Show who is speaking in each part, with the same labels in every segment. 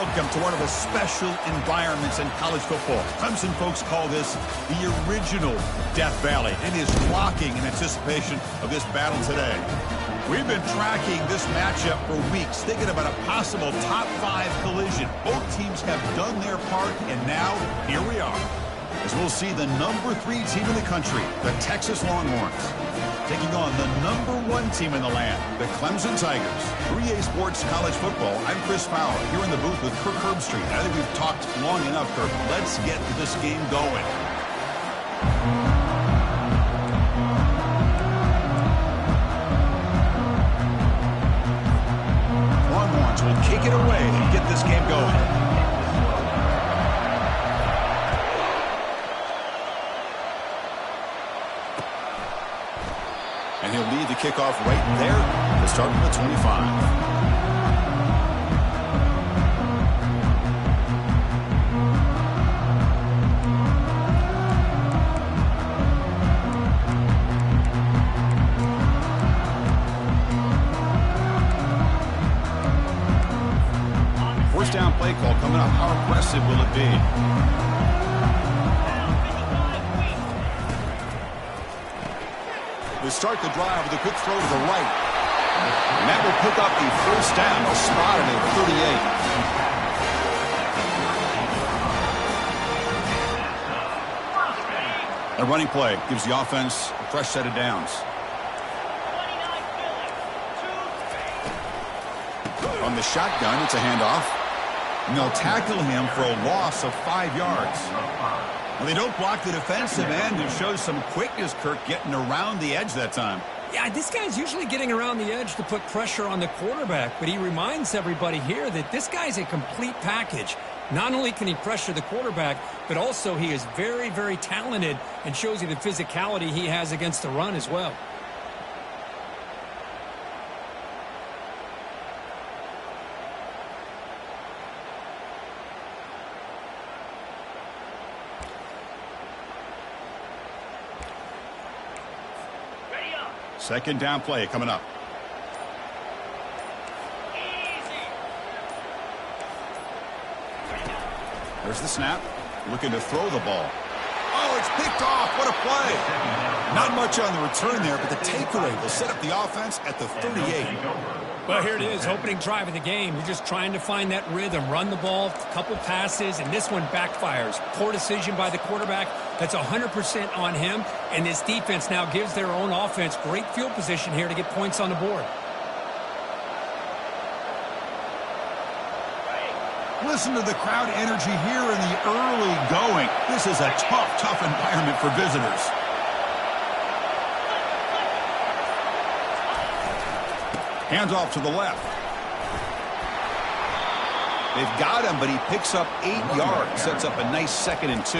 Speaker 1: welcome to one of the special environments in college football. Clemson folks call this the original Death Valley. It is rocking in anticipation of this battle today. We've been tracking this matchup for weeks, thinking about a possible top 5 collision. Both teams have done their part, and now here we are, as we'll see the number 3 team in the country, the Texas Longhorns, taking on the number 1 team in the land, the Clemson Tigers. 3A Sports College Football, I'm Chris Fowler, here in the booth with Kirk Herbstreit. I think we've talked long enough, Kirk. Let's get this game going. Longhorns will kick it away and get this game going. And he'll lead the kickoff right there to start with the 25. First down play call coming up. How aggressive will it be? They start the drive with a quick throw to the right. And that will pick up the first down. A spot at 38. A running play gives the offense a fresh set of downs. From the shotgun, it's a handoff. And they'll tackle him for a loss of 5 yards. Well, they don't block the defensive end, who shows some quickness, Kirk, getting around the edge that time.
Speaker 2: Yeah, this guy's usually getting around the edge to put pressure on the quarterback, but he reminds everybody here that this guy's a complete package. Not only can he pressure the quarterback, but also he is very, very talented and shows you the physicality he has against the run as well.
Speaker 1: Second down play coming up. There's the snap. Looking to throw the ball. Oh, it's picked off. What a play. Not much on the return there, but the takeaway will set up the offense at the 38.
Speaker 2: Well, here it is, opening drive of the game. You're just trying to find that rhythm, run the ball, a couple passes, and this one backfires. Poor decision by the quarterback. That's 100% on him, and this defense now gives their own offense great field position here to get points on the board.
Speaker 1: Listen to the crowd energy here in the early going. This is a tough environment for visitors. Hands off to the left. They've got him, but he picks up 8 yards. Sets up a nice 2nd and 2.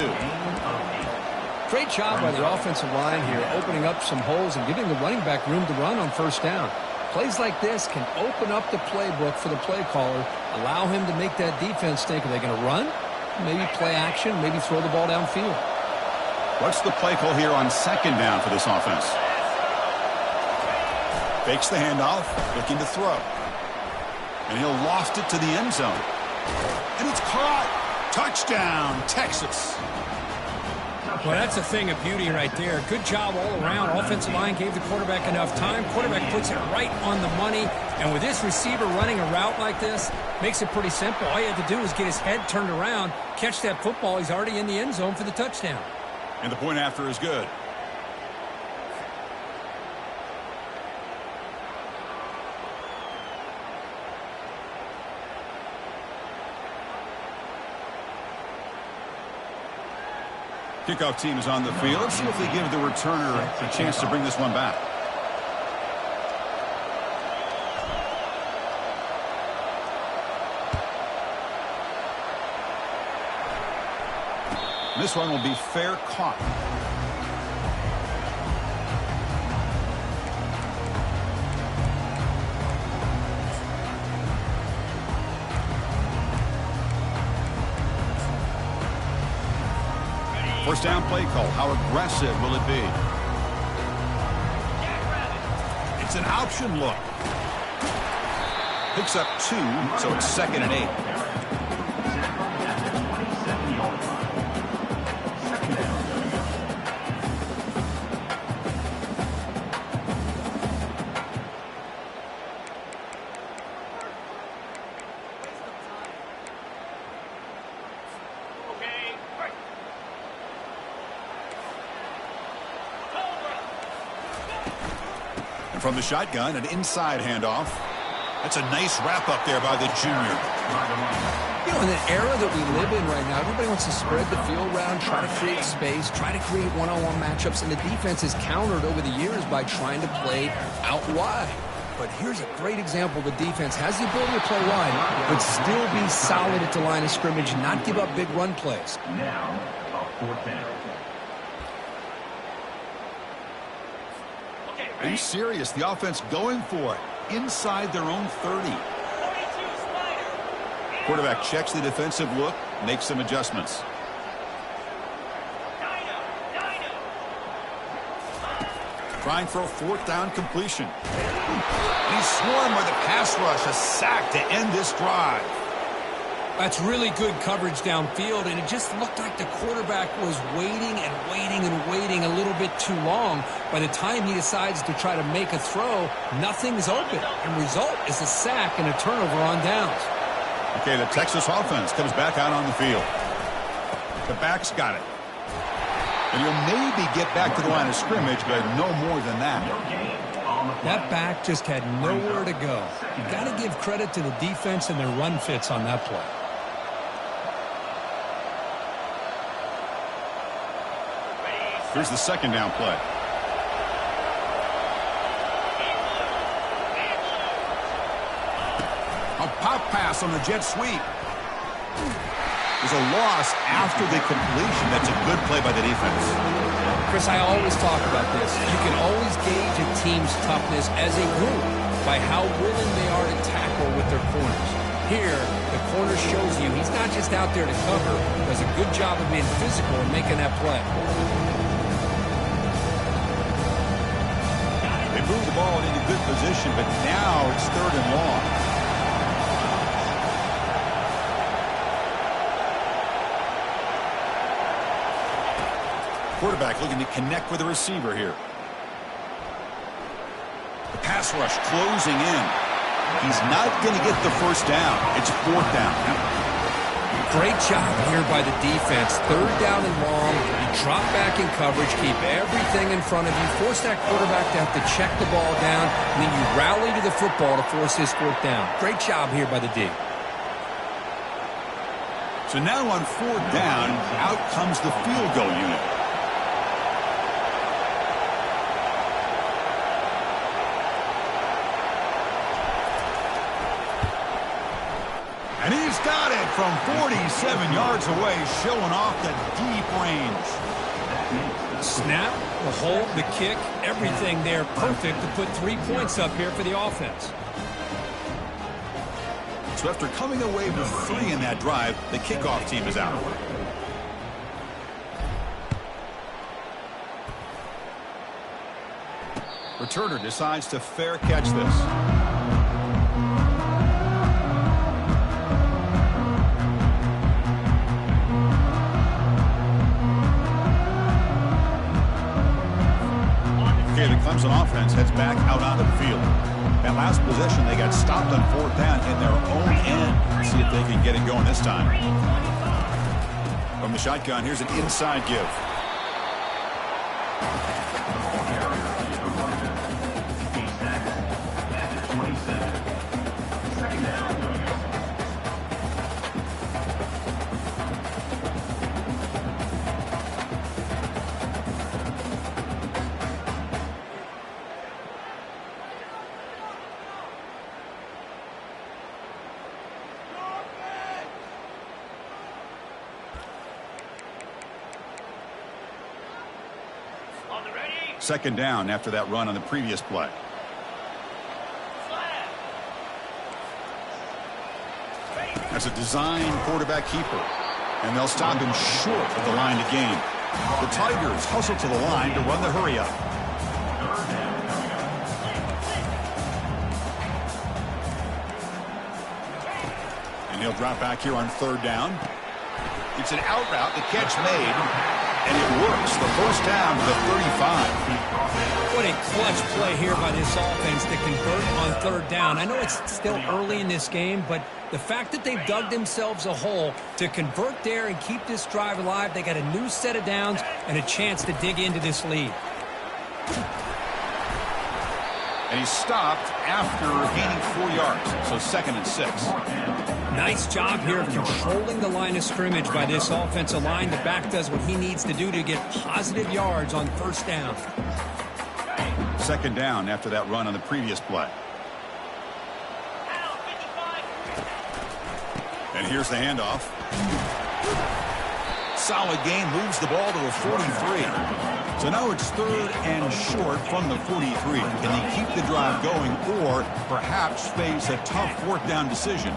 Speaker 2: Great job by the offensive line here, opening up some holes and giving the running back room to run on first down. Plays like this can open up the playbook for the play caller, allow him to make that defense think, are they going to run? Maybe play action, maybe throw the ball downfield.
Speaker 1: What's the play call here on 2nd down for this offense? Fakes the handoff, looking to throw. And he'll loft it to the end zone. And it's caught. Touchdown, Texas.
Speaker 2: Well, that's a thing of beauty right there. Good job all around. Offensive line gave the quarterback enough time. Quarterback puts it right on the money. And with this receiver running a route like this, makes it pretty simple. All you have to do is get his head turned around, catch that football. He's already in the end zone for the touchdown.
Speaker 1: And the point after is good. Kickoff team is on the field. Let's see if they give the returner a chance to bring this one back. This one will be fair caught. First down play call. How aggressive will it be? It's an option look. Picks up 2, so it's 2nd and 8. from the shotgun, an inside handoff. That's a nice wrap up there by the junior.
Speaker 2: You know, in the era that we live in right now, everybody wants to spread the field around, try to create space, try to create one-on-one matchups, and the defense has countered over the years by trying to play out wide. But here's a great example. The defense has the ability to play wide, but still be solid at the line of scrimmage, not give up big run plays.
Speaker 3: Now, a 4th down.
Speaker 1: Are you serious? The offense going for it inside their own 30. Quarterback checks the defensive look, makes some adjustments. Trying for a 4th down completion. And he's swarmed by the pass rush, a sack to end this drive.
Speaker 2: That's really good coverage downfield, and it just looked like the quarterback was waiting and waiting and waiting a little bit too long. By the time he decides to try to make a throw, nothing's open. And result is a sack and a turnover on downs.
Speaker 1: Okay, the Texas offense comes back out on the field. The back's got it. And he'll maybe get back to the line of scrimmage, but no more than that.
Speaker 2: That back just had nowhere to go. You got to give credit to the defense and their run fits on that play.
Speaker 1: Here's the 2nd down play. A pop pass on the jet sweep. There's a loss after the completion. That's a good play by the defense.
Speaker 2: Chris, I always talk about this. You can always gauge a team's toughness as a group by how willing they are to tackle with their corners. Here, the corner shows you he's not just out there to cover, does a good job of being physical and making that play.
Speaker 1: They moved the ball into good position, but now it's 3rd and long. Quarterback looking to connect with the receiver here. The pass rush closing in. He's not going to get the 1st down. It's 4th down.
Speaker 2: Great job here by the defense. 3rd down and long. You drop back in coverage, keep everything in front of you, force that quarterback to have to check the ball down, and then you rally to the football to force this 4th down. Great job here by the D.
Speaker 1: So now on 4th down, out comes the field goal unit. And he's got it from 47 yards away, showing off the deep range.
Speaker 2: Snap, the hold, the kick, everything there perfect to put 3 points up here for the offense.
Speaker 1: So after coming away with 3 in that drive, the kickoff team is out. Returner decides to fair catch this. Okay, the Clemson offense heads back out onto the field. That last possession, they got stopped on 4th down in their own end. Let's see if they can get it going this time. From the shotgun, here's an inside give. Second down after that run on the previous play. That's a design quarterback keeper. And they'll stop him short of the line to gain. The Tigers hustle to the line to run the hurry up. And he'll drop back here on 3rd down. It's an out route, the catch made. And it works. The 1st down to the 35.
Speaker 2: What a clutch play here by this offense to convert on 3rd down. I know it's still early in this game, but the fact that they've dug themselves a hole to convert there and keep this drive alive, they got a new set of downs and a chance to dig into this lead.
Speaker 1: And he's stopped after gaining 4 yards. So 2nd and 6.
Speaker 2: Nice job here of controlling the line of scrimmage by this offensive line. The back does what he needs to do to get positive yards on 1st down.
Speaker 1: 2nd down after that run on the previous play. And here's the handoff. Solid gain, moves the ball to the 43. So now it's 3rd and short from the 43. Can they keep the drive going or perhaps face a tough 4th down decision?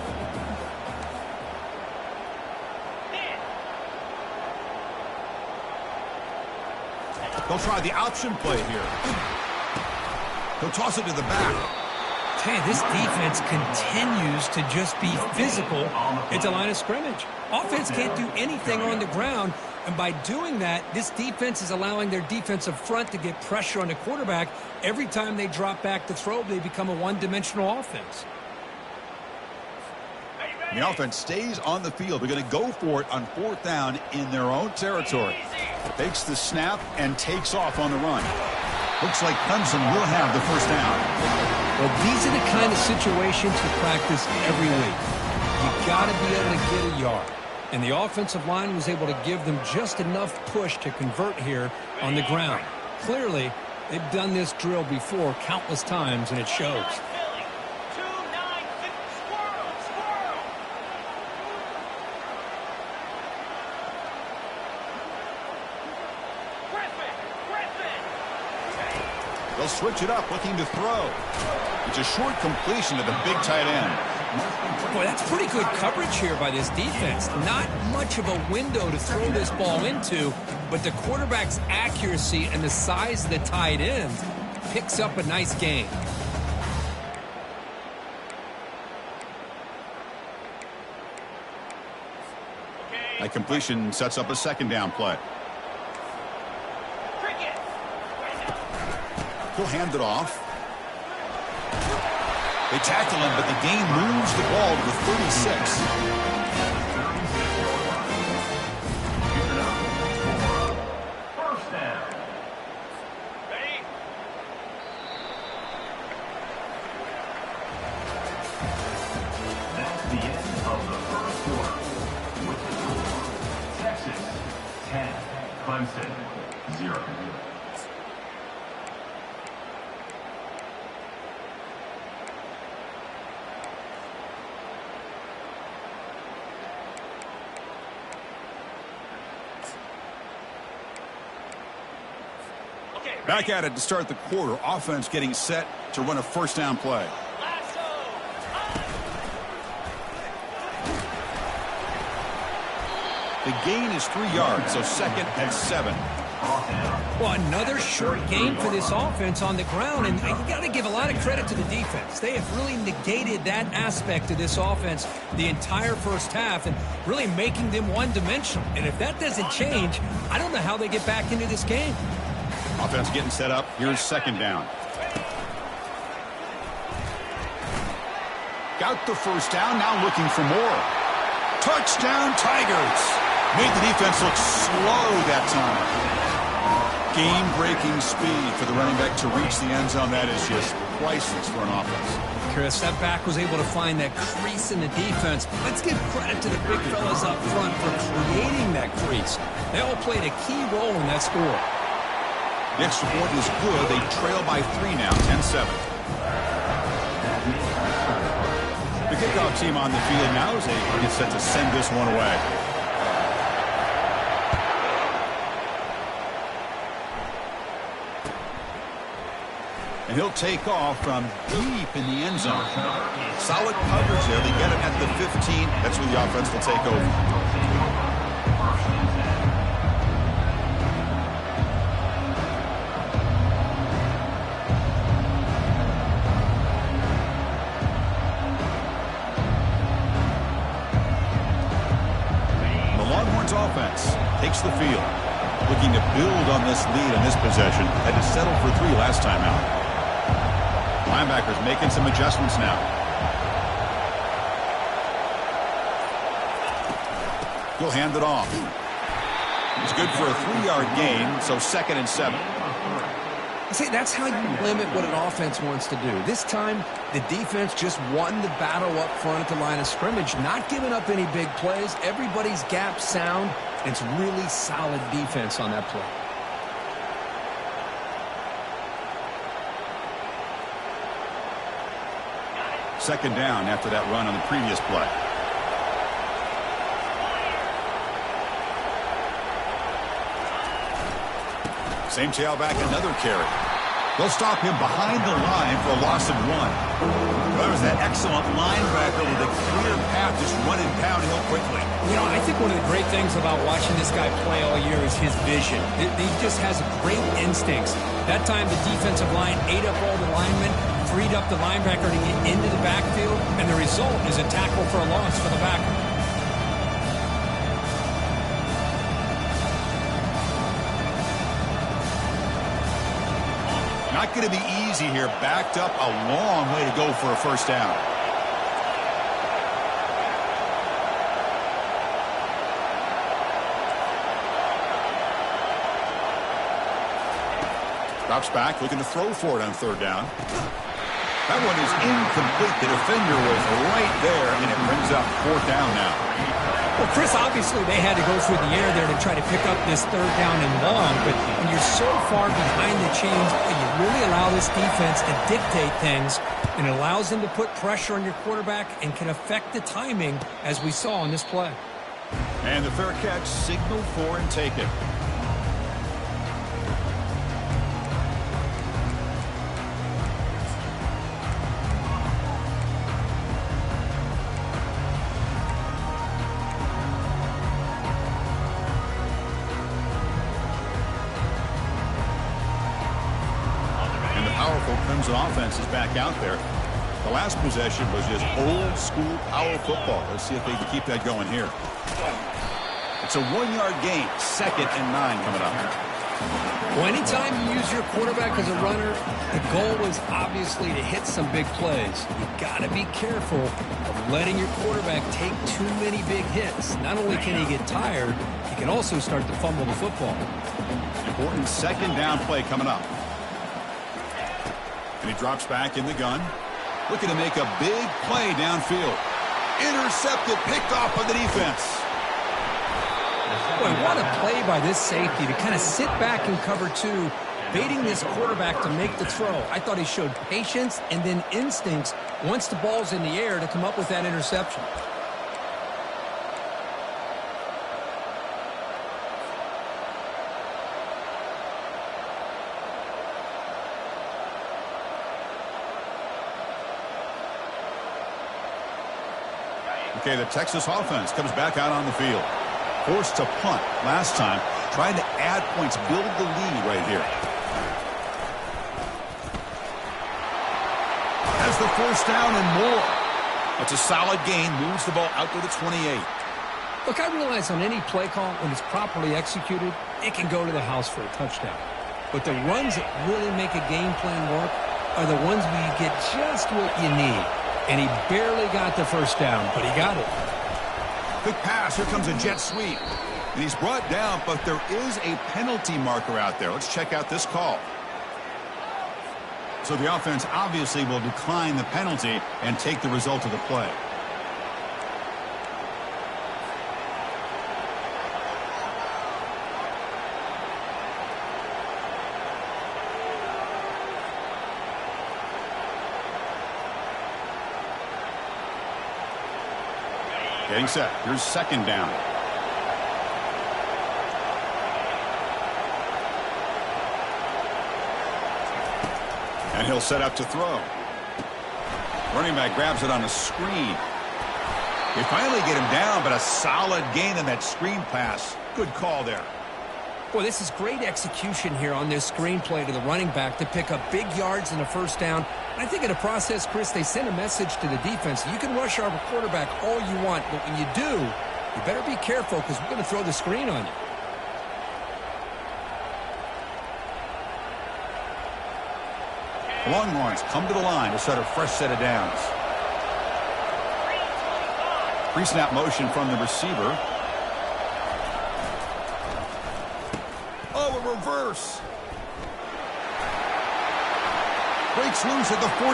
Speaker 1: They'll try the option play here. He'll toss it to the back.
Speaker 2: Hey, this defense continues to just be physical at the line of scrimmage. Offense can't do anything on the ground, and by doing that, this defense is allowing their defensive front to get pressure on the quarterback. Every time they drop back to throw, they become a one-dimensional offense.
Speaker 1: The offense stays on the field. They're going to go for it on 4th down in their own territory. Takes the snap and takes off on the run. Looks like Clemson will have the 1st down.
Speaker 2: Well, these are the kind of situations you practice every week. You got to be able to get a yard. And the offensive line was able to give them just enough push to convert here on the ground. Clearly, they've done this drill before countless times, and it shows.
Speaker 1: They'll switch it up, looking to throw. It's a short completion to the big tight end.
Speaker 2: Boy, that's pretty good coverage here by this defense. Not much of a window to throw this ball into, but the quarterback's accuracy and the size of the tight end picks up a nice gain.
Speaker 1: That completion sets up a 2nd down play. He'll hand it off. They tackle him, but the gain moves the ball to the 36.
Speaker 3: First down. Ready? That's the end of the 1st quarter. With the score, Texas 10, Clemson 0.
Speaker 1: Back at it to start the quarter. Offense getting set to run a 1st down play. The gain is 3 yards, so 2nd and 7.
Speaker 2: Well, another short gain for this offense on the ground, and you got to give a lot of credit to the defense. They have really negated that aspect of this offense the entire 1st half and really making them one-dimensional. And if that doesn't change, I don't know how they get back into this game.
Speaker 1: Offense getting set up. Here's 2nd down. Got the 1st down, now looking for more. Touchdown, Tigers. Made the defense look slow that time. Game-breaking speed for the running back to reach the end zone. That is just priceless for an offense.
Speaker 2: Chris, that back was able to find that crease in the defense. Let's give credit to the big fellas up front for creating that crease. They all played a key role in that score.
Speaker 1: The extra point is good. They trail by 3 now, 10-7. The kickoff team on the field now as they get set to send this one away. And he'll take off from deep in the end zone. Solid coverage there. They get it at the 15. That's where the offense will take over. Offense takes the field, looking to build on this lead in this possession. Had to settle for 3 last time out. Linebackers making some adjustments now. He'll hand it off. It's good for a 3-yard gain, so 2nd and 7.
Speaker 2: See, that's how you limit what an offense wants to do. This time, the defense just won the battle up front at the line of scrimmage, not giving up any big plays. Everybody's gap sound. It's really solid defense on that play.
Speaker 1: Second down after that run on the previous play. Same tailback, another carry. They'll stop him behind the line for a loss of 1. That was that excellent linebacker with a clear path just running downhill quickly.
Speaker 2: You know, I think one of the great things about watching this guy play all year is his vision. He just has great instincts. That time the defensive line ate up all the linemen, freed up the linebacker to get into the backfield, and the result is a tackle for a loss for the backer.
Speaker 1: Not going to be easy here. Backed up a long way to go for a first down. Drops back, looking to throw for it on third down. That one is incomplete. The defender was right there, and it brings up fourth down now.
Speaker 2: Well, Chris, obviously they had to go through the air there to try to pick up this third down and long, but when you're so far behind the chains, you really allow this defense to dictate things, and it allows them to put pressure on your quarterback and can affect the timing, as we saw on this play.
Speaker 1: And the fair catch signaled for and taken. Clemson offense is back out there. The last possession was just old school power football. Let's see if they can keep that going here. It's a 1-yard gain. 2nd and 9 coming up.
Speaker 2: Well, anytime you use your quarterback as a runner, the goal is obviously to hit some big plays. You got to be careful of letting your quarterback take too many big hits. Not only can he get tired, he can also start to fumble the football.
Speaker 1: Important second down play coming up. And he drops back in the gun. Looking to make a big play downfield. Intercepted, picked off by the defense.
Speaker 2: Boy, what a play by this safety to kind of sit back in cover 2, baiting this quarterback to make the throw. I thought he showed patience and then instincts once the ball's in the air to come up with that interception.
Speaker 1: Okay, the Texas offense comes back out on the field. Forced to punt last time. Trying to add points, build the lead right here. Has the first down and more. It's a solid gain. Moves the ball out to the 28.
Speaker 2: Look, I realize on any play call, when it's properly executed, it can go to the house for a touchdown. But the runs that really make a game plan work are the ones where you get just what you need. And he barely got the first down, but he got it.
Speaker 1: Quick pass. Here comes a jet sweep. And he's brought down, but there is a penalty marker out there. Let's check out this call. So the offense obviously will decline the penalty and take the result of the play. Getting set. Here's second down. And he'll set up to throw. Running back grabs it on a screen. They finally get him down, but a solid gain on that screen pass. Good call there.
Speaker 2: Boy, this is great execution here on this screen play to the running back to pick up big yards and a first down. I think in the process, Chris, they send a message to the defense. You can rush our quarterback all you want, but when you do, you better be careful because we're going to throw the screen on you.
Speaker 1: The Longhorns come to the line to set a fresh set of downs. Pre-snap motion from the receiver. Oh, a reverse. breaks loose at the 45.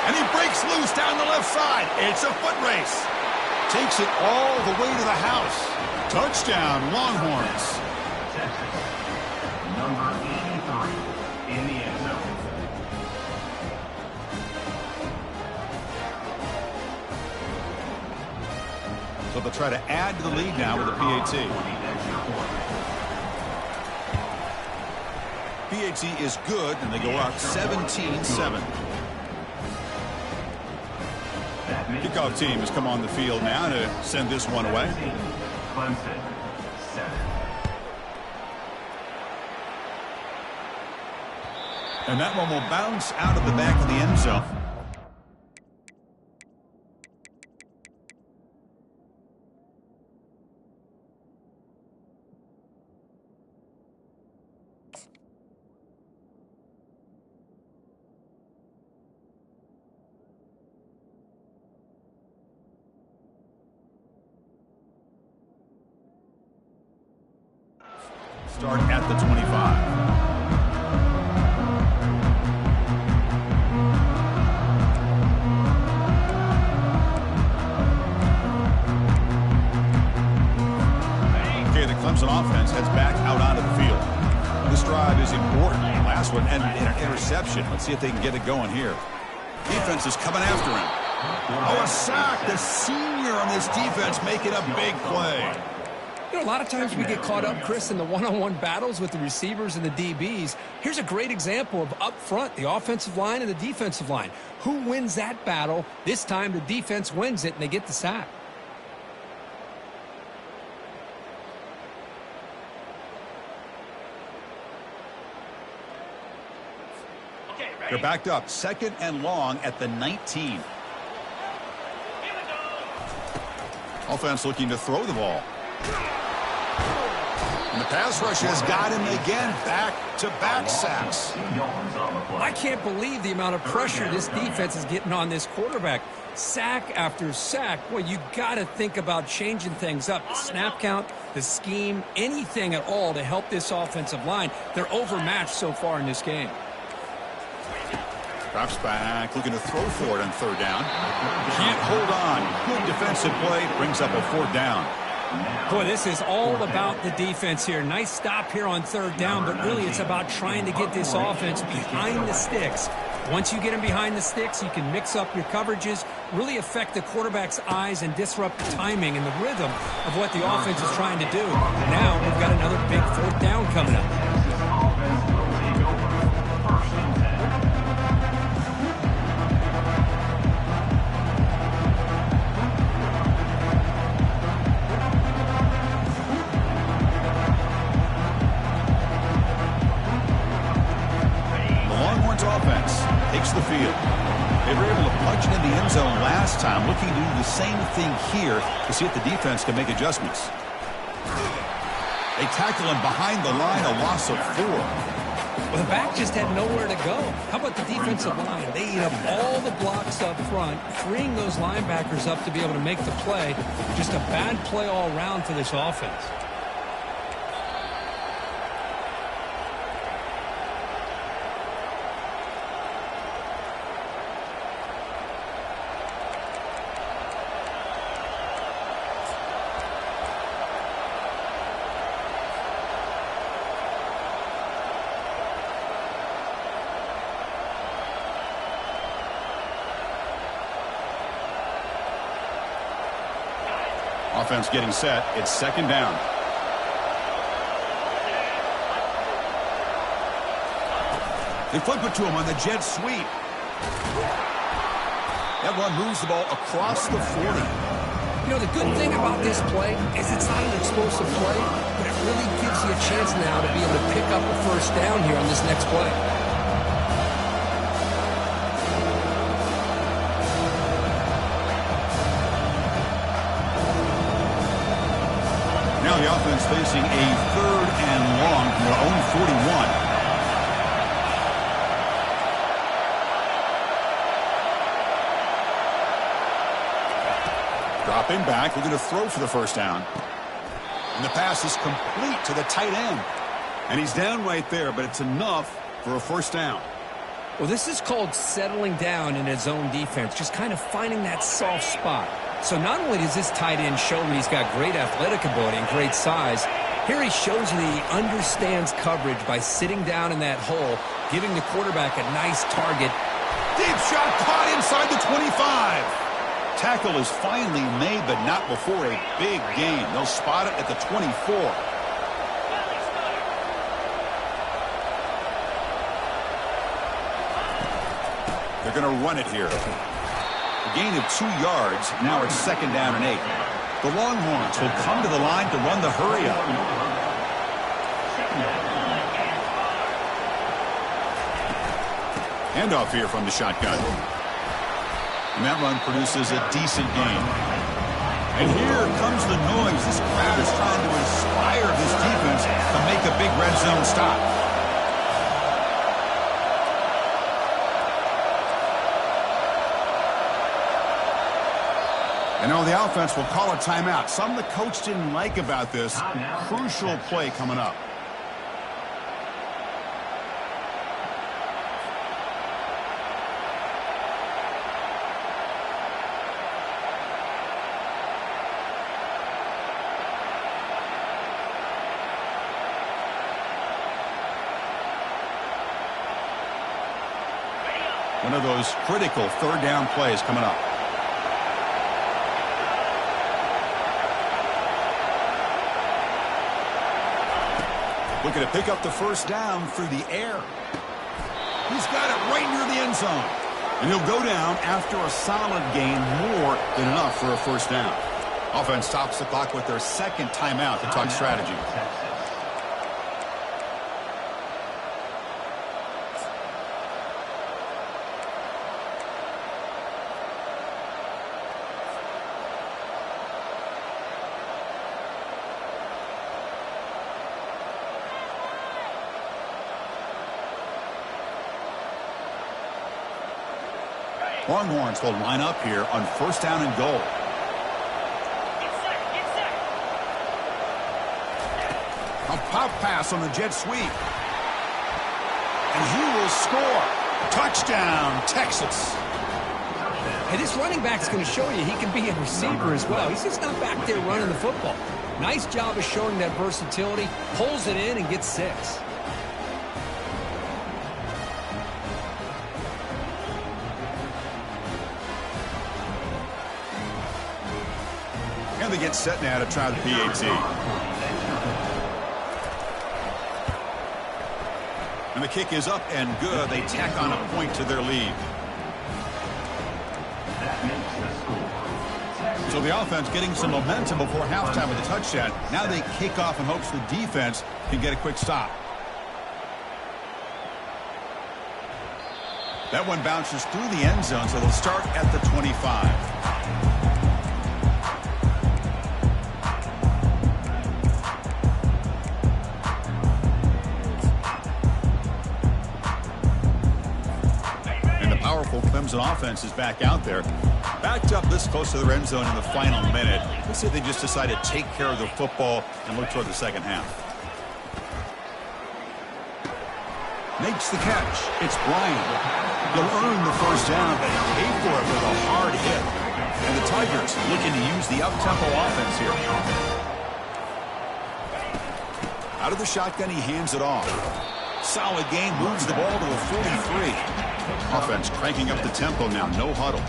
Speaker 1: And he breaks loose down the left side. It's a foot race. Takes it all the way to the house. Touchdown, Longhorns.
Speaker 3: Texas, number 83 in the end zone.
Speaker 1: So they'll try to add to the lead now with a PAT. PAT is good, and they go up 17-7. Kickoff team has come on the field now to send this one away.
Speaker 3: Clemson, 7.
Speaker 1: And that one will bounce out of the back of the end zone. Start at the 25. Okay, the Clemson offense heads back out onto the field. This drive is important. Last one ended in an interception. Let's see if they can get it going here. Defense is coming after him. Oh, a sack. The senior on this defense making a big play.
Speaker 2: You know, a lot of times we get caught up, Chris, in the one-on-one battles with the receivers and the DBs. Here's a great example of up front, the offensive line and the defensive line. Who wins that battle? This time the defense wins it, and they get the sack.
Speaker 1: They're backed up, 2nd and long at the 19. Offense looking to throw the ball. And the pass rush has got him again. Back-to-back sacks.
Speaker 2: I can't believe the amount of pressure this defense is getting on this quarterback. Sack after sack. Boy, you got to think about changing things up. The snap count, the scheme, anything at all to help this offensive line. They're overmatched so far in this game.
Speaker 1: Drops back, looking to throw for it on 3rd down. Can't hold on. Good defensive play. Brings up a 4th down.
Speaker 2: Boy, this is all about the defense here. Nice stop here on 3rd down, but really it's about trying to get this offense behind the sticks. Once you get them behind the sticks, you can mix up your coverages, really affect the quarterback's eyes and disrupt the timing and the rhythm of what the offense is trying to do. Now we've got another big 4th down coming up.
Speaker 1: Offense takes the field. They were able to punch it in the end zone last time, looking to do the same thing here to see if the defense can make adjustments. They tackle him behind the line, a loss of 4.
Speaker 2: Well, the back just had nowhere to go. How about the defensive line? They eat up all the blocks up front, freeing those linebackers up to be able to make the play. Just a bad play all around for this offense.
Speaker 1: Offense getting set. It's 2nd down. They flip it to him on the jet sweep. That run moves the ball across the 40.
Speaker 2: You know, the good thing about this play is it's not an explosive play, but it really gives you a chance now to be able to pick up a 1st down here on this next play.
Speaker 1: Now the offense facing a 3rd and long from their own 41. Dropping back, looking to throw for the 1st down. And the pass is complete to the tight end. And he's down right there, but it's enough for a 1st down.
Speaker 2: Well, this is called settling down in his own defense, just kind of finding that soft spot. So not only does this tight end show that he's got great athletic ability and great size, here he shows you that he understands coverage by sitting down in that hole, giving the quarterback a nice target.
Speaker 1: Deep shot caught inside the 25. Tackle is finally made, but not before a big gain. They'll spot it at the 24. They're going to run it here. A gain of 2 yards. Now it's 2nd down and 8. The Longhorns will come to the line to run the hurry up. Handoff here from the shotgun. And that run produces a decent gain. And here comes the noise. This crowd is trying to inspire this defense to make a big red zone stop. And now the offense will call a timeout. Something the coach didn't like about this. Crucial play coming up. One of those critical 3rd down plays coming up. Looking to pick up the 1st down through the air. He's got it right near the end zone. And he'll go down after a solid gain, more than enough for a 1st down. Offense stops the clock with their 2nd timeout to talk strategy. Longhorns will line up here on 1st down and goal. A pop pass on the jet sweep. And he will score. Touchdown, Texas.
Speaker 2: Hey, this running back's going to show you he can be a receiver as well. He's just not back there running the football. Nice job of showing that versatility. Pulls it in and gets 6.
Speaker 1: And they get set now to try the PAT. And the kick is up and good. They tack on a point to their lead. So the offense getting some momentum before halftime with a touchdown. Now they kick off in hopes the defense can get a quick stop. That one bounces through the end zone, so they'll start at the 25. Clemson offense is back out there. Backed up this close to the end zone in the final minute. Let's say they just decide to take care of the football and look toward the 2nd half. Makes the catch. It's Bryant. He'll earn the 1st down, but pay for it with a hard hit. And the Tigers looking to use the up-tempo offense here. Out of the shotgun, he hands it off. Solid gain, moves the ball to the 43. Offense cranking up the tempo now. No huddle.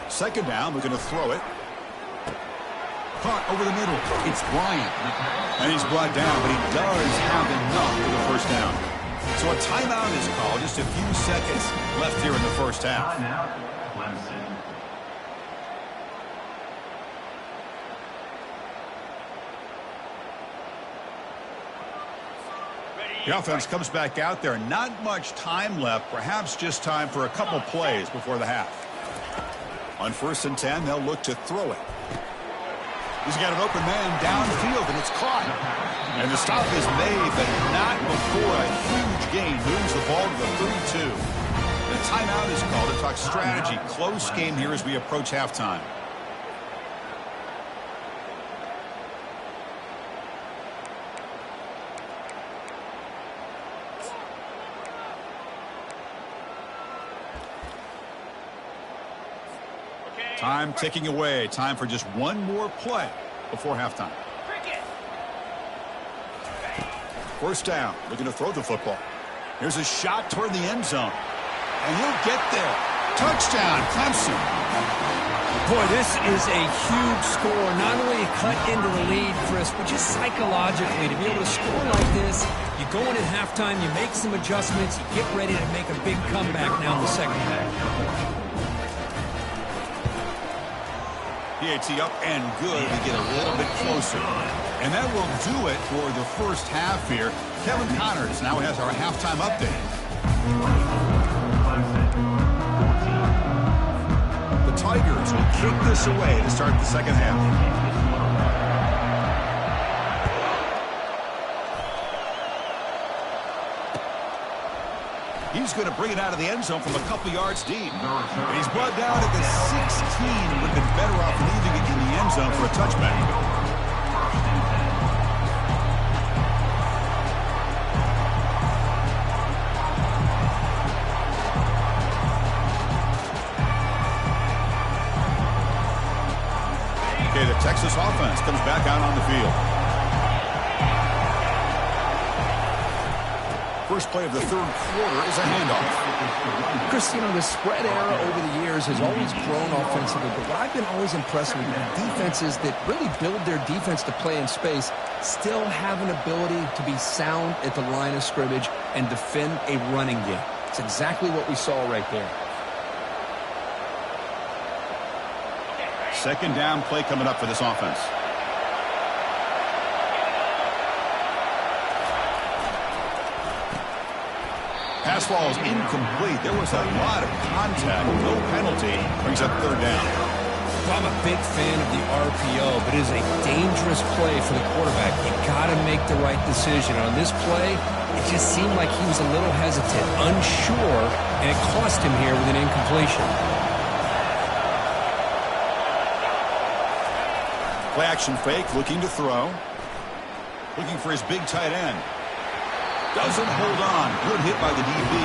Speaker 1: 2nd down. We're going to throw it. Caught over the middle. It's Bryant. And he's brought down, but he does have enough for the 1st down. So a timeout is called. Just a few seconds left here in the 1st half.
Speaker 3: Clemson.
Speaker 1: The offense comes back out there. Not much time left. Perhaps just time for a couple plays before the half. On 1st and 10, they'll look to throw it. He's got an open man downfield, and it's caught. And the stop is made, but not before a huge gain. Moves the ball to the 32. The timeout is called to talk strategy. Close game here as we approach halftime. Time ticking away. Time for just one more play before halftime. First down, looking to throw the football. Here's a shot toward the end zone. And he'll get there. Touchdown, Clemson.
Speaker 2: Boy, this is a huge score. Not only to cut into the lead, Chris, but just psychologically to be able to score like this. You go in at halftime, you make some adjustments, you get ready to make a big comeback now in the second half.
Speaker 1: PAT up and good. We get a little bit closer. And that will do it for the first half here. Kevin Connors now has our halftime update. The Tigers will kick this away to start the second half. He's going to bring it out of the end zone from a couple yards deep. And he's brought down at the 16. Would have been better off leaving it in the end zone for a touchback. Okay, the Texas offense comes back out on the field. First play of the third quarter is a handoff.
Speaker 4: Chris, you know, the spread era over the years has always grown offensively, but what I've been always impressed with defenses that really build their defense to play in space still have an ability to be sound at the line of scrimmage and defend a running game. It's exactly what we saw right there.
Speaker 1: Second down play coming up for this offense. Pass ball is incomplete. There was a lot of contact. No penalty. Brings up third down.
Speaker 2: Well, I'm a big fan of the RPO, but it is a dangerous play for the quarterback. You've got to make the right decision. On this play, it just seemed like he was a little hesitant, unsure, and it cost him here with an incompletion.
Speaker 1: Play action fake, looking to throw. Looking for his big tight end. Doesn't hold on. Good hit by the DB.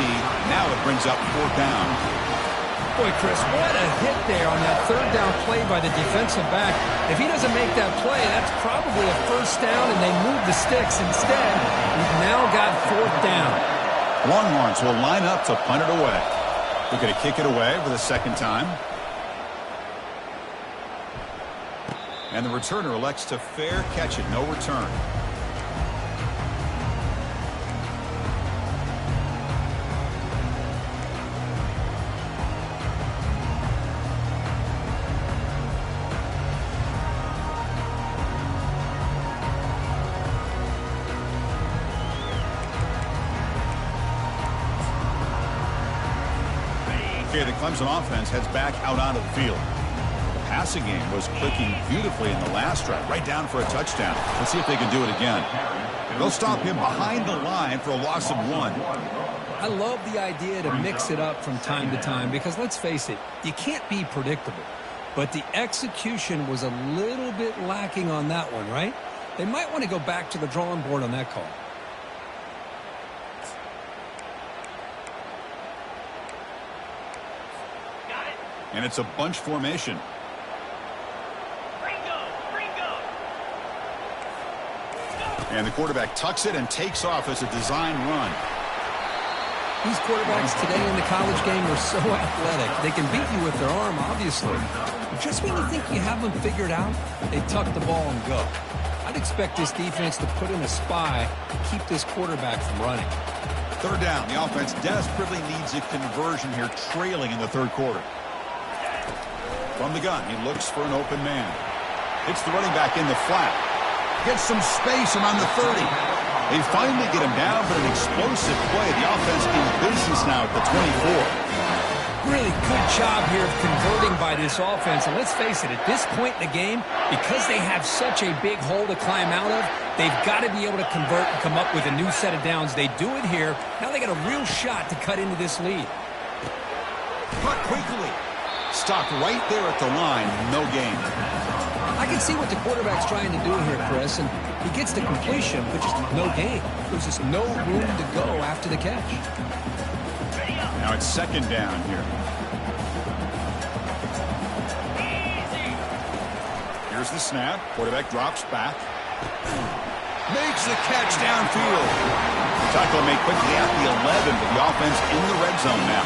Speaker 1: Now it brings up fourth down.
Speaker 2: Boy, Chris, what a hit there on that third down play by the defensive back. If he doesn't make that play, that's probably a first down, and they move the sticks instead. We've now got fourth down.
Speaker 1: Longhorns will line up to punt it away. We're going to kick it away for the second time. And the returner elects to fair catch it. No return. Okay, the Clemson offense heads back out onto the field. The passing game was clicking beautifully in the last drive, right down for a touchdown. Let's see if they can do it again. They'll stop him behind the line for a loss of 1.
Speaker 2: I love the idea to mix it up from time to time because, let's face it, you can't be predictable. But the execution was a little bit lacking on that one, right? They might want to go back to the drawing board on that call.
Speaker 1: And it's a bunch formation. And the quarterback tucks it and takes off as a design run.
Speaker 2: These quarterbacks today in the college game are so athletic. They can beat you with their arm, obviously. But just when you think you have them figured out, they tuck the ball and go. I'd expect this defense to put in a spy to keep this quarterback from running.
Speaker 1: Third down. The offense desperately needs a conversion here, trailing in the third quarter. From the gun, he looks for an open man. Hits the running back in the flat. Gets some space around the 30. They finally get him down, but an explosive play. The offense in business now at the 24.
Speaker 2: Really good job here of converting by this offense. And let's face it, at this point in the game, because they have such a big hole to climb out of, they've got to be able to convert and come up with a new set of downs. They do it here. Now they got a real shot to cut into this lead.
Speaker 1: Cut quickly. Stopped right there at the line. No gain.
Speaker 2: I can see what the quarterback's trying to do here, Chris, and he gets the completion, but just no gain. There's just no room to go after the catch.
Speaker 1: Now it's second down here. Here's the snap. Quarterback drops back. Makes the catch downfield. Tackle made quickly at the 11, but the offense in the red zone now.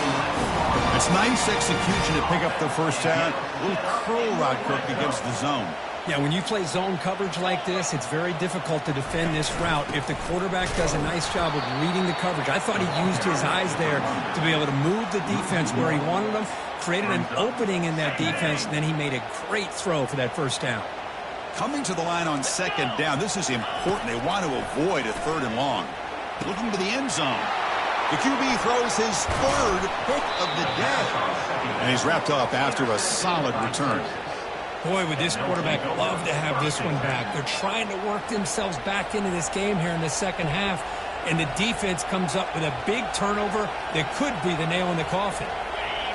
Speaker 1: It's nice execution to pick up the first down. A little curl route, Kirk, against the zone.
Speaker 2: Yeah, when you play zone coverage like this, it's very difficult to defend this route if the quarterback does a nice job of reading the coverage. I thought he used his eyes there to be able to move the defense where he wanted them, created an opening in that defense, and then he made a great throw for that first down.
Speaker 1: Coming to the line on second down, this is important. They want to avoid a 3rd and long. Looking to the end zone. The QB throws his 3rd pick of the day. And he's wrapped up after a solid return.
Speaker 2: Boy, would this quarterback love to have this one back. They're trying to work themselves back into this game here in the second half. And the defense comes up with a big turnover that could be the nail in the coffin.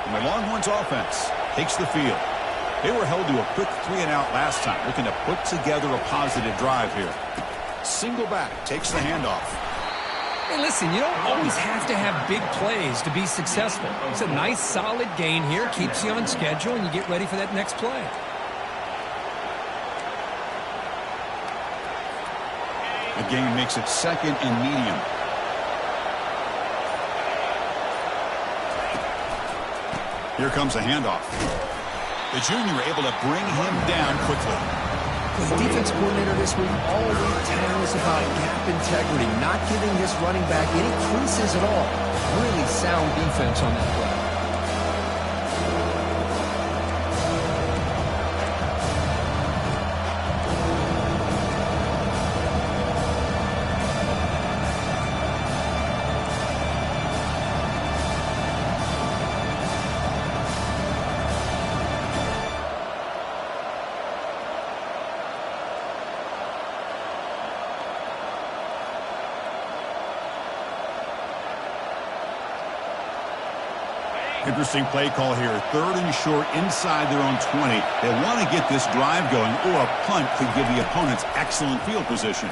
Speaker 1: And the Longhorns offense takes the field. They were held to a quick 3-and-out last time, looking to put together a positive drive here. Single back, takes the handoff.
Speaker 2: Hey, listen, you don't always have to have big plays to be successful. It's a nice, solid gain here, keeps you on schedule, and you get ready for that next play.
Speaker 1: The gain makes it 2nd and medium. Here comes a handoff. The junior able to bring him down quickly.
Speaker 4: The defense coordinator this week all week telling us about gap integrity, not giving this running back any creases at all. Really sound defense on that play.
Speaker 1: Interesting play call here. 3rd and short inside their own 20. They want to get this drive going, or a punt could give the opponents excellent field position.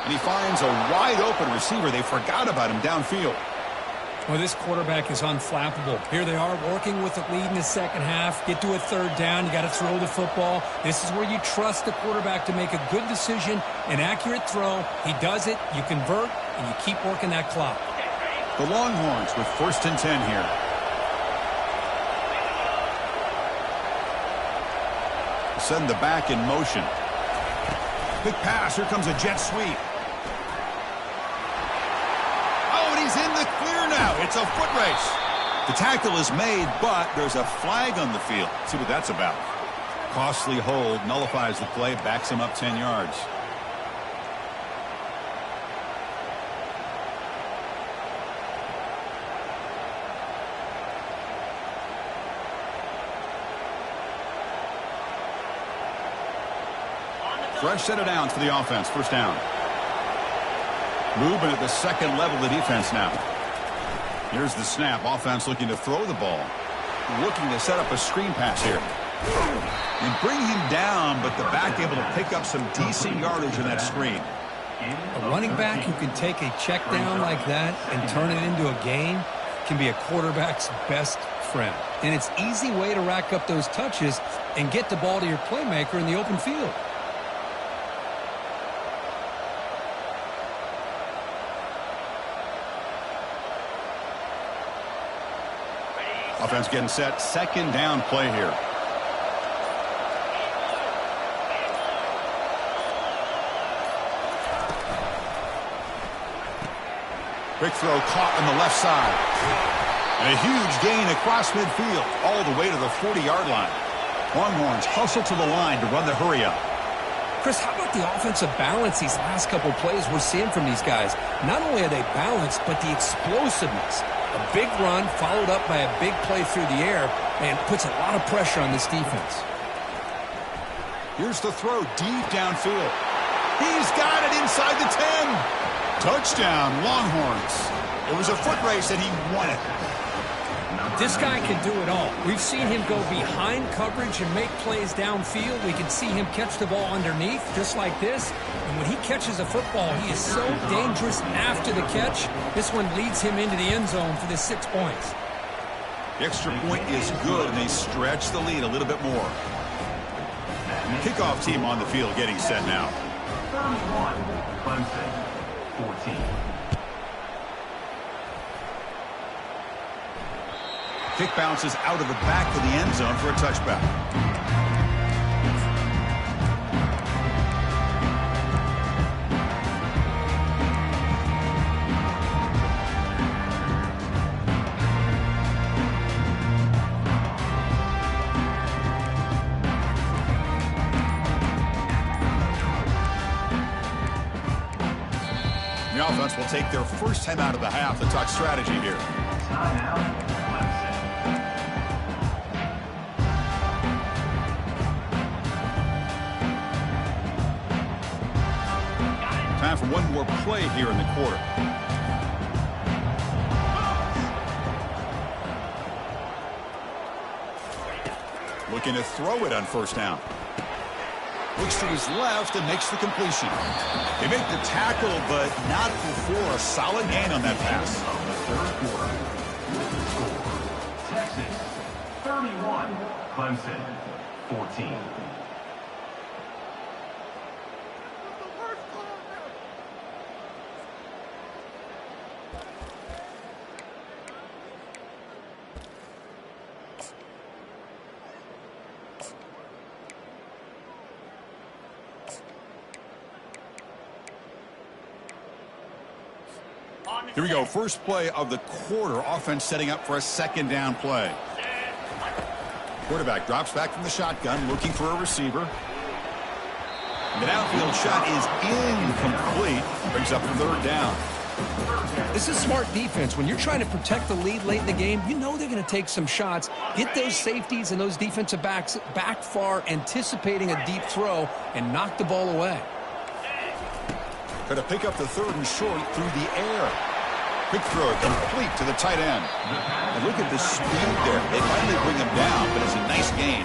Speaker 1: And he finds a wide-open receiver. They forgot about him downfield.
Speaker 2: Well, this quarterback is unflappable. Here they are working with the lead in the second half. Get to a 3rd down. You got to throw the football. This is where you trust the quarterback to make a good decision, an accurate throw. He does it. You convert, and you keep working that clock.
Speaker 1: The Longhorns with 1st and 10 here. Send the back in motion. Big pass. Here comes a jet sweep. Oh, and he's in the clear now. It's a foot race. The tackle is made, but there's a flag on the field. Let's see what that's about. Costly hold nullifies the play, backs him up 10 yards. Fresh set of downs for the offense. 1st down. Movement at the 2nd level of the defense now. Here's the snap. Offense looking to throw the ball. Looking to set up a screen pass here. And bring him down, but the back able to pick up some decent yardage in that screen.
Speaker 2: A running back who can take a check down like that and turn it into a gain can be a quarterback's best friend. And it's an easy way to rack up those touches and get the ball to your playmaker in the open field.
Speaker 1: Offense getting set. 2nd down play here. Quick throw caught on the left side. And a huge gain across midfield all the way to the 40-yard line. Longhorns hustle to the line to run the hurry up.
Speaker 2: Chris, how about the offensive balance these last couple plays we're seeing from these guys? Not only are they balanced, but the explosiveness. A big run followed up by a big play through the air, and puts a lot of pressure on this defense.
Speaker 1: Here's the throw deep downfield. He's got it inside the 10. Touchdown, Longhorns. It was a foot race, and he won it.
Speaker 2: This guy can do it all. We've seen him go behind coverage and make plays downfield. We can see him catch the ball underneath, just like this. And when he catches a football, he is so dangerous after the catch. This one leads him into the end zone for the 6 points.
Speaker 1: The extra point is good, and they stretch the lead a little bit more. Kickoff team on the field getting set now.
Speaker 3: 31, Clemson, 14.
Speaker 1: Kick bounces out of the back of the end zone for a touchback. The offense will take their first time out of the half to talk strategy here.
Speaker 3: Timeout, Clemson.
Speaker 1: Time for one more play here in the quarter. Looking to throw it on first down. Looks to his left and makes the completion. They make the tackle, but not before a solid gain on that pass.
Speaker 3: Of the third quarter, with the score, Texas 31, Clemson 14.
Speaker 1: Here we go. First play of the quarter. Offense setting up for a second down play. Quarterback drops back from the shotgun, looking for a receiver. The downfield shot is incomplete. Brings up third down.
Speaker 4: This is smart defense. When you're trying to protect the lead late in the game, you know they're going to take some shots. Get those safeties and those defensive backs back far, anticipating a deep throw, and knock the ball away.
Speaker 1: Going to pick up the third and short through the air. Quick throw complete to the tight end. And look at the speed there. They finally bring him down, but it's a nice gain.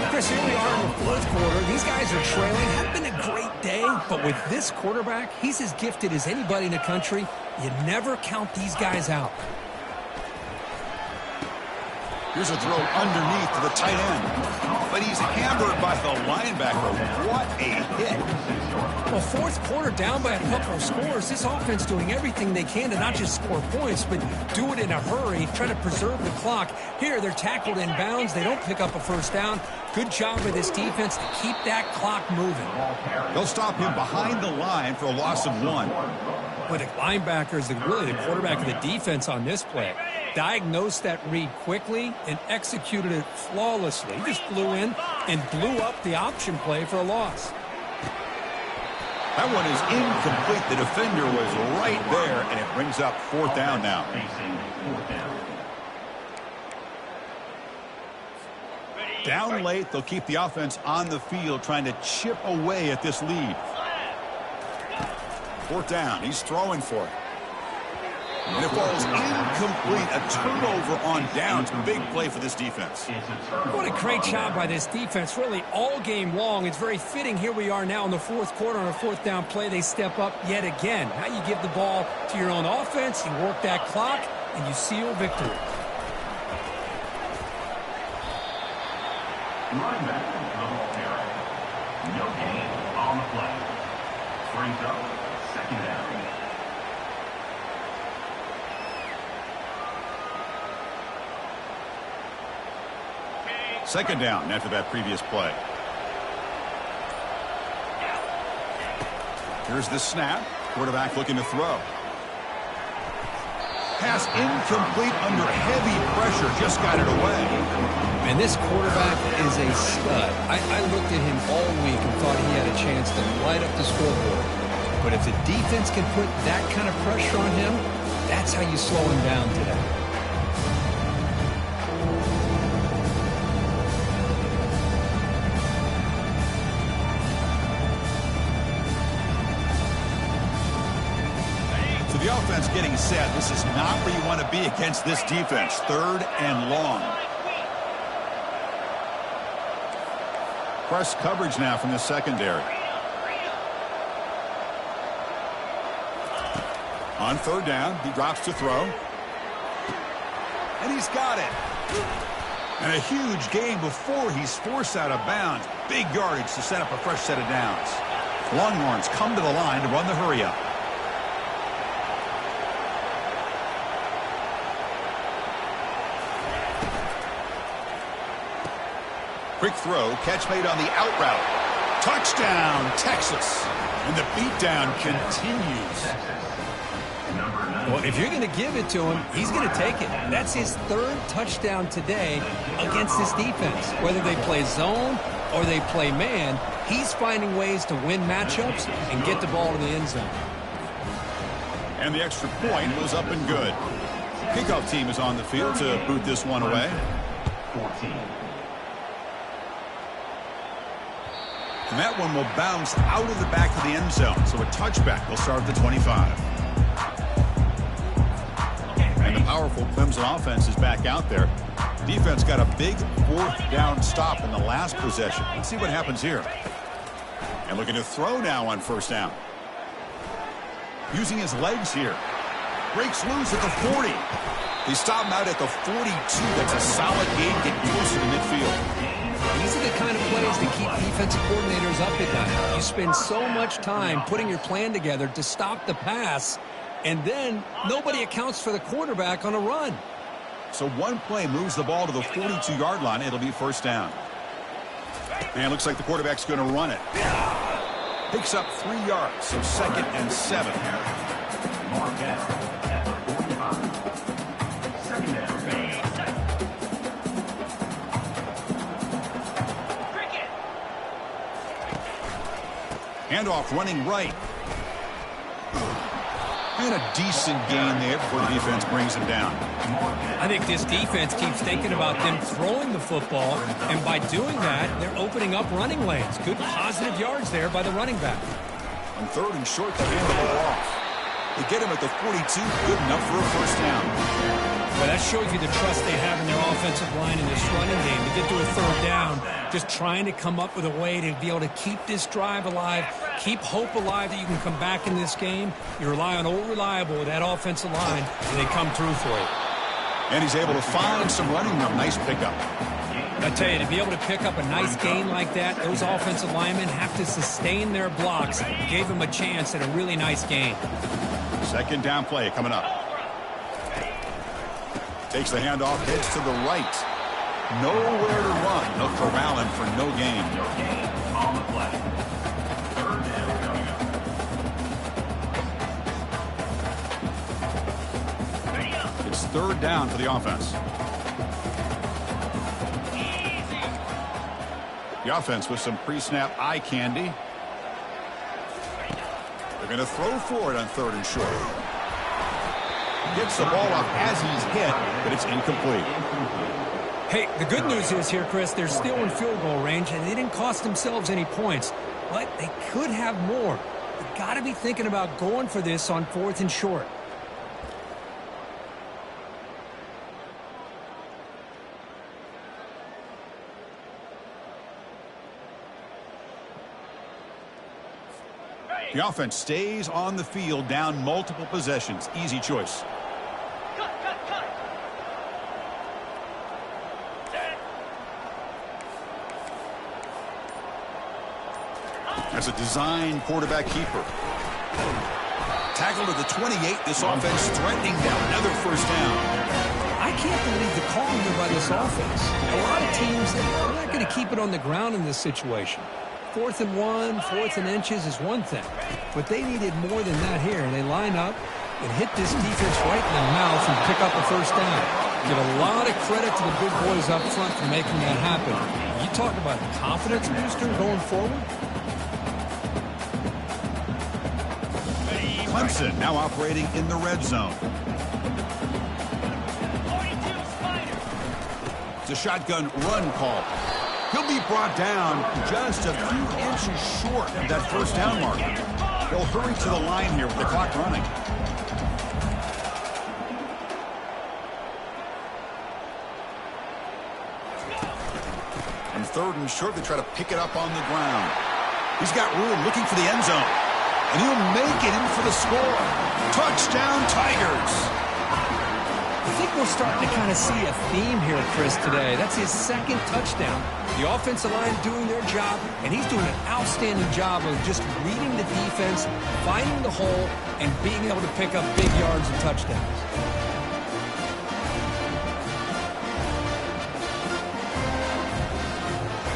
Speaker 4: Chris, here we are in the fourth quarter. These guys are trailing. Hadn't been a great day, but with this quarterback, he's as gifted as anybody in the country. You never count these guys out.
Speaker 1: Here's a throw underneath to the tight end. But he's hammered by the linebacker. What a hit.
Speaker 4: Well, fourth quarter down by a couple of scores. This offense doing everything they can to not just score points, but do it in a hurry, try to preserve the clock. Here, they're tackled in bounds. They don't pick up a first down. Good job with this defense to keep that clock moving.
Speaker 1: They'll stop him behind the line for a loss of 1.
Speaker 4: But the linebacker is really the quarterback of the defense on this play. Diagnosed that read quickly and executed it flawlessly. He just flew in and blew up the option play for a loss.
Speaker 1: That one is incomplete. The defender was right there, and it brings up fourth down now. Down late, they'll keep the offense on the field trying to chip away at this lead. Fourth down. He's throwing for it. And it falls incomplete. A turnover on downs. Big play for this defense.
Speaker 2: What a great job by this defense, really all game long. It's very fitting. Here we are now in the fourth quarter on a fourth down play. They step up yet again. Now you give the ball to your own offense, you work that clock, and you seal victory.
Speaker 3: Running back to the ball carrier. No gain on the play. Brings up second down.
Speaker 1: Second down after that previous play. Here's the snap. Quarterback looking to throw. Pass incomplete under heavy pressure. Just got it away.
Speaker 4: And this quarterback is a stud. I looked at him all week and thought he had a chance to light up the scoreboard. But if the defense can put that kind of pressure on him, that's how you slow him down today.
Speaker 1: So the offense getting set. This is not where you want to be against this defense. Third and long. Press coverage now from the secondary. On third down, he drops to throw. And he's got it. And a huge gain before he's forced out of bounds. Big yardage to set up a fresh set of downs. Longhorns come to the line to run the hurry-up. Quick throw, catch made on the out route. Touchdown, Texas. And the beatdown continues.
Speaker 2: Well, if you're going to give it to him, he's going to take it. That's his third touchdown today against this defense. Whether they play zone or they play man, he's finding ways to win matchups and get the ball to the end zone.
Speaker 1: And the extra point was up and good. Kickoff team is on the field to boot this one away.
Speaker 3: 14.
Speaker 1: And that one will bounce out of the back of the end zone. So a touchback will start at the 25. And the powerful Clemson offense is back out there. Defense got a big fourth down stop in the last possession. Let's see what happens here. And looking to throw now on first down. Using his legs here. Breaks loose at the 40. They stop him out at the 42. That's a solid gain, getting closer to midfield.
Speaker 2: These are the kind of plays that keep defensive coordinators up at night. You spend so much time putting your plan together to stop the pass, and then nobody accounts for the quarterback on a run.
Speaker 1: So one play moves the ball to the 42-yard line. It'll be first down. And looks like the quarterback's going to run it. Picks up 3 yards, so 2nd and 7. Handoff running right. And a decent gain there before the defense brings him down.
Speaker 2: I think this defense keeps thinking about them throwing the football, and by doing that, they're opening up running lanes. Good positive yards there by the running back.
Speaker 1: On 3rd and short, they hand the ball off. They get him at the 42, good enough for a first down.
Speaker 2: Well, that shows you the trust they have in their offensive line in this running game. To get to a 3rd down, just trying to come up with a way to be able to keep this drive alive, keep hope alive that you can come back in this game. You rely on old reliable with that offensive line, and they come through for you.
Speaker 1: And he's able to find some running room. Nice pickup.
Speaker 2: I tell you, to be able to pick up a nice gain like that, those offensive linemen have to sustain their blocks. Gave him a chance at a really nice gain.
Speaker 1: 2nd down play coming up. Takes the handoff, heads to the right. Nowhere to run. They'll corral him for no gain.
Speaker 3: On the play. 3rd down coming up.
Speaker 1: It's 3rd down for the offense. The offense with some pre-snap eye candy. They're going to throw for it on 3rd and short. Gets the ball off as he's hit, but it's incomplete.
Speaker 2: Hey, the good news is here, Chris, they're still in field goal range, and they didn't cost themselves any points, but they could have more. You've got to be thinking about going for this on 4th and short.
Speaker 1: The offense stays on the field, down multiple possessions. Easy choice. As a design quarterback keeper. Tackle to the 28. This offense threatening down. Another first down.
Speaker 2: I can't believe the calling here by this offense. A lot of teams, they're not going to keep it on the ground in this situation. 4th and 1, 4th and inches is one thing, but they needed more than that here. They line up and hit this defense right in the mouth and pick up a first down. Give a lot of credit to the big boys up front for making that happen. You talk about a confidence booster going forward.
Speaker 1: Clemson now operating in the red zone. It's a shotgun run call. He'll be brought down just a few inches short of that first down mark. They'll hurry to the line here with the clock running. On 3rd and short, they try to pick it up on the ground. He's got room looking for the end zone. And he'll make it in for the score. Touchdown, Tigers.
Speaker 2: I think we're starting to kind of see a theme here, Chris, today. That's his second touchdown. The offensive line doing their job, and he's doing an outstanding job of just reading the defense, finding the hole, and being able to pick up big yards and touchdowns.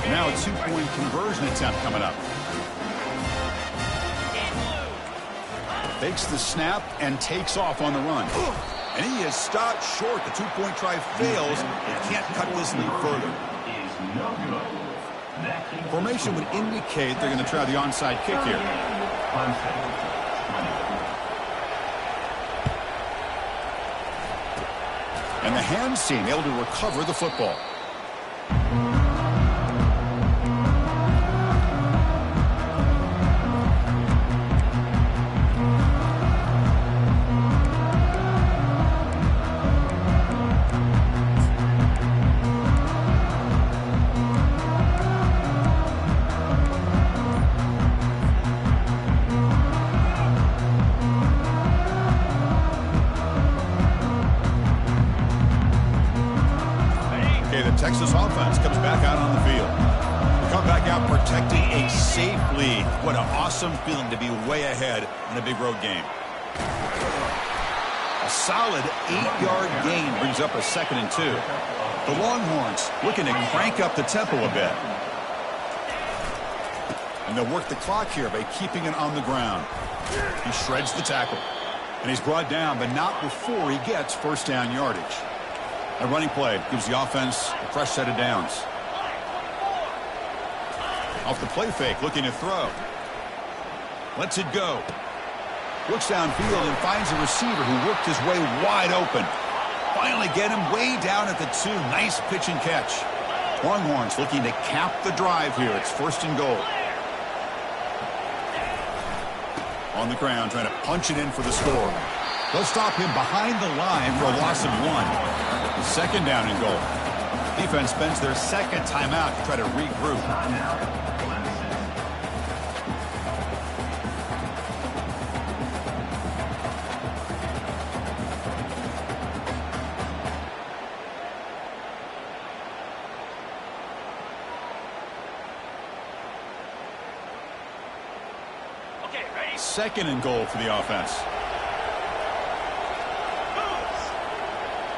Speaker 1: Now a two-point conversion attempt coming up. Fakes the snap and takes off on the run. And he is stopped short. The two-point try fails. He can't cut this lead further. Formation would indicate they're going to try the onside kick here. And the hands team able to recover the football. Texas offense comes back out on the field. They come back out protecting a safe lead. What an awesome feeling to be way ahead in a big road game. A solid 8-yard gain brings up a 2nd and 2. The Longhorns looking to crank up the tempo a bit. And they'll work the clock here by keeping it on the ground. He shreds the tackle. And he's brought down, but not before he gets first down yardage. A running play gives the offense a fresh set of downs. Off the play fake, looking to throw. Lets it go. Looks downfield and finds a receiver who worked his way wide open. Finally get him way down at the 2. Nice pitch and catch. Longhorns looking to cap the drive here. It's 1st and goal. On the ground, trying to punch it in for the score. They'll stop him behind the line for a loss of 1. 2nd down and goal. Defense spends their 2nd timeout to try to regroup.
Speaker 3: Okay, ready?
Speaker 1: 2nd and goal for the offense.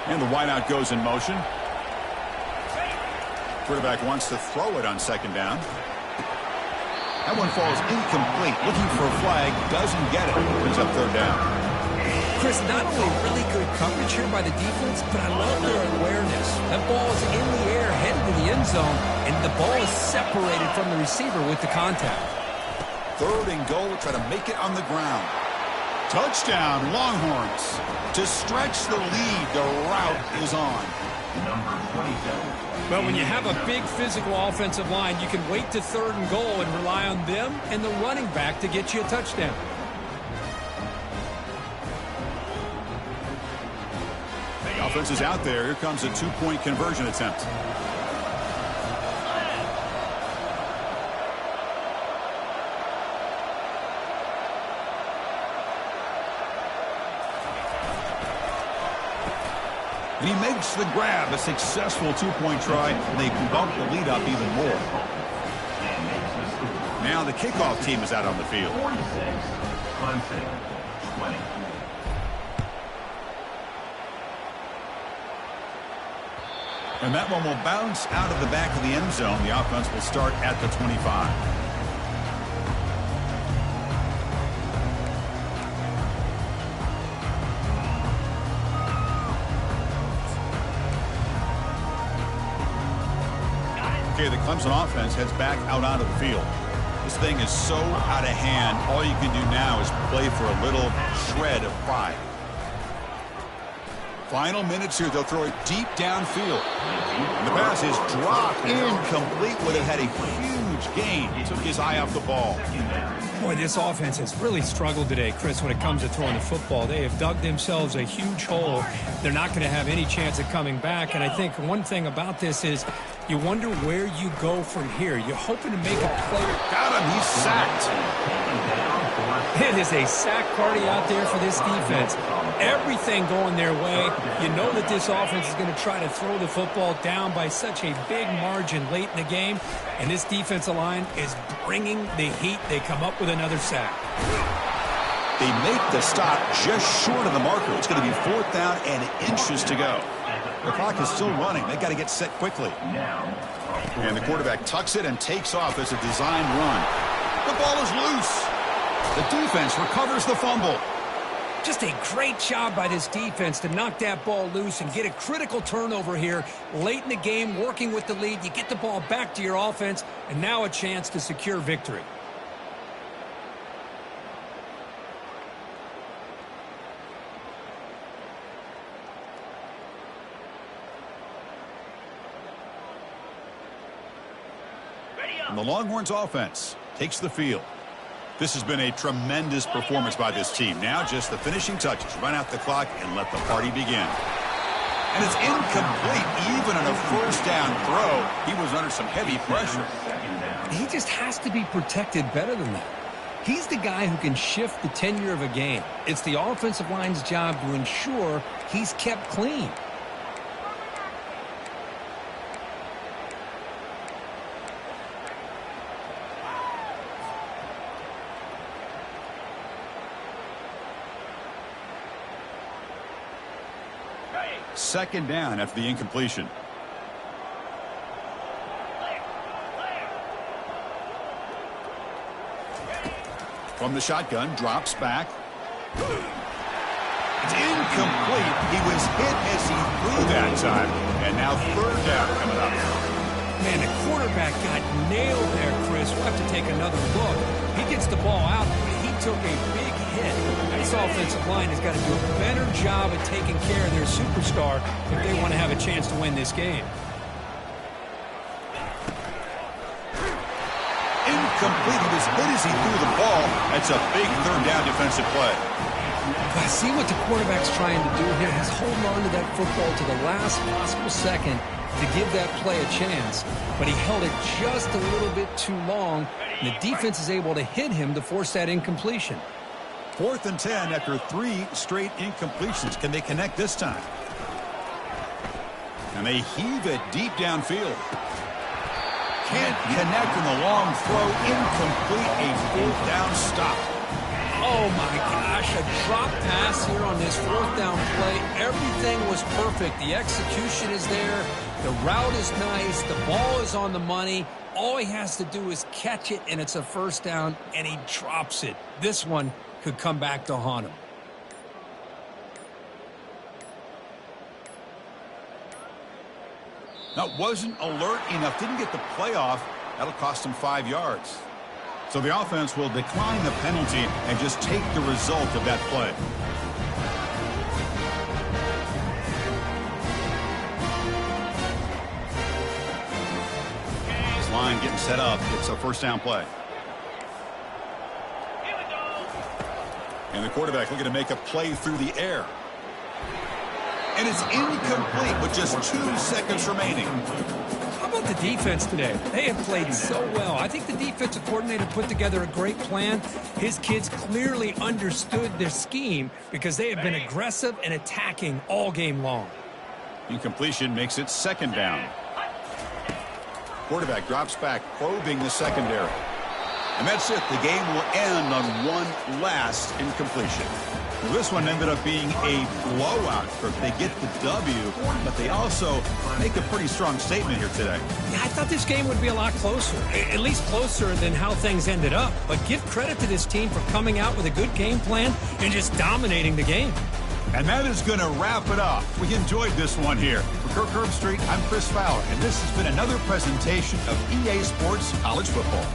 Speaker 1: And the wideout goes in motion. Quarterback wants to throw it on 2nd down. That one falls incomplete. Looking for a flag. Doesn't get it. Brings up 3rd down.
Speaker 2: Chris, not only really good coverage here by the defense, but I love their awareness. That ball is in the air, headed to the end zone, and the ball is separated from the receiver with the contact.
Speaker 1: 3rd and goal. Try to make it on the ground. Touchdown, Longhorns. To stretch the lead, the route is on.
Speaker 2: Well, when you have a big physical offensive line, you can wait to 3rd and goal and rely on them and the running back to get you a touchdown.
Speaker 1: The offense is out there. Here comes a 2-point conversion attempt. And he makes the grab, a successful 2-point try, and they bump the lead up even more. Now the kickoff team is out on the field.
Speaker 3: 46, Clemson, 20.
Speaker 1: And that one will bounce out of the back of the end zone. The offense will start at the 25. Okay, the Clemson offense heads back out onto the field. This thing is so out of hand, all you can do now is play for a little shred of pride. Final minutes here, they'll throw it deep downfield. And the pass is dropped incomplete, would have had a huge gain. He took his eye off the ball.
Speaker 2: Boy, this offense has really struggled today, Chris, when it comes to throwing the football. They have dug themselves a huge hole. They're not going to have any chance of coming back. And I think one thing about this is you wonder where you go from here. You're hoping to make a play.
Speaker 1: Got him. He's sacked.
Speaker 2: It is a sack party out there for this defense. everything going their way. You know that this offense is going to try to throw the football down by such a big margin late in the game, and this defensive line is bringing the heat. They come up with another sack.
Speaker 1: They make the stop just short of the marker. It's going to be 4th down and inches to go. The clock is still running. They've got to get set quickly. And the quarterback tucks it and takes off as a designed run. The ball is loose. The defense recovers the fumble.
Speaker 2: Just a great job by this defense to knock that ball loose and get a critical turnover here late in the game, working with the lead. You get the ball back to your offense, and now a chance to secure victory.
Speaker 1: And the Longhorns offense takes the field. This has been a tremendous performance by this team. Now just the finishing touches. Run out the clock and let the party begin. And it's incomplete. Even on a 1st down throw, he was under some heavy pressure.
Speaker 4: He just has to be protected better than that. He's the guy who can shift the tenure of a game. It's the offensive line's job to ensure he's kept clean.
Speaker 1: Second down after the incompletion. From the shotgun, drops back. It's incomplete. He was hit as he threw that time. And now 3rd down coming up.
Speaker 2: Man, the quarterback got nailed there, Chris. We'll have to take another look. He gets the ball out, but he took a big hit. This offensive line has got to do a better job at taking care of their superstar if they want to have a chance to win this game.
Speaker 1: Incomplete. He was hit as he threw the ball. That's a big 3rd down defensive play.
Speaker 4: I see what the quarterback's trying to do here. He's holding on to that football to the last possible second to give that play a chance, but he held it just a little bit too long, and the defense is able to hit him to force that incompletion.
Speaker 1: 4th and 10 after 3 straight incompletions. Can they connect this time? And they heave it deep downfield. Can't connect in the long throw. Incomplete. A 4th down stop.
Speaker 2: Oh, my gosh, a drop pass here on this 4th down play. Everything was perfect. The execution is there. The route is nice. The ball is on the money. All he has to do is catch it, and it's a 1st down, and he drops it. This one could come back to haunt him.
Speaker 1: Now, wasn't alert enough. Didn't get the play off. That'll cost him 5 yards. So the offense will decline the penalty and just take the result of that play. His line getting set up. It's a 1st down play. And the quarterback looking to make a play through the air. And it's incomplete with just 2 seconds remaining.
Speaker 2: How about the defense today? They have played so well. I think the defensive coordinator put together a great plan. His kids clearly understood their scheme because they have been aggressive and attacking all game long.
Speaker 1: Incompletion makes it 2nd down. Quarterback drops back, probing the secondary. And that's it. The game will end on one last incompletion. Well, this one ended up being a blowout. They get the W, but they also make a pretty strong statement here today.
Speaker 2: Yeah, I thought this game would be a lot closer, at least closer than how things ended up. But give credit to this team for coming out with a good game plan and just dominating the game.
Speaker 1: And that is going to wrap it up. We enjoyed this one here. For Kirk Herbstreit, I'm Chris Fowler, and this has been another presentation of EA Sports College Football.